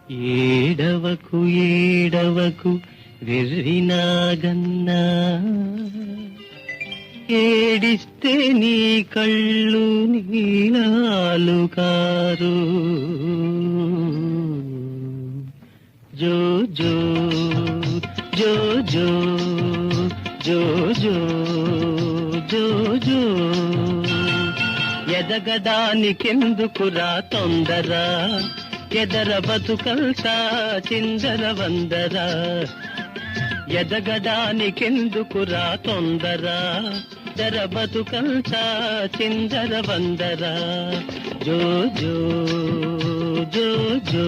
ఏడవకు ఏడవకు వెర్రినాగన్నా, ఏడిస్తే నీ కళ్ళు నీలాలు కారు. జో జో జో జో జో జో జో జో ఎదగడానికెందుకురా తొందర, ఎదర బతుకంతా చిందర వందర. ఎదగడానికెందుకురా తొందర, ఎదర బతుకంతా చిందర వందర. జో జో జో జో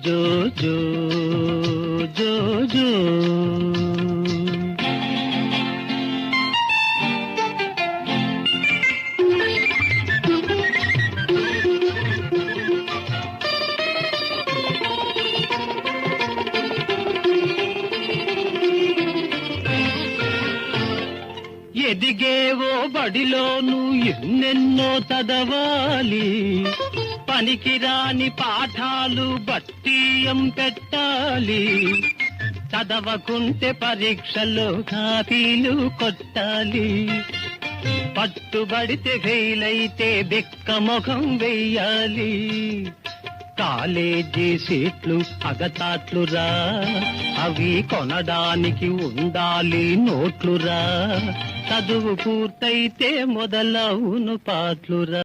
జో జో జో జో. ఎదిగేవో బడిలోను ఎన్నెన్నో చదవాలి, పనికిరాని పాఠాలు బట్టీయం పెట్టాలి. చదవకుంటే పరీక్షలో కాపీలు కొట్టాలి, పట్టుబడితే ఫెయిలైతే బిక్క ముఖం వెయ్యాలి. కాలేజీ సీట్లు అగతాట్లురా, అవి కొనడానికి ఉండాలి నోట్లురా. చదువు పూర్తయితే మొదలవును పాట్లురా.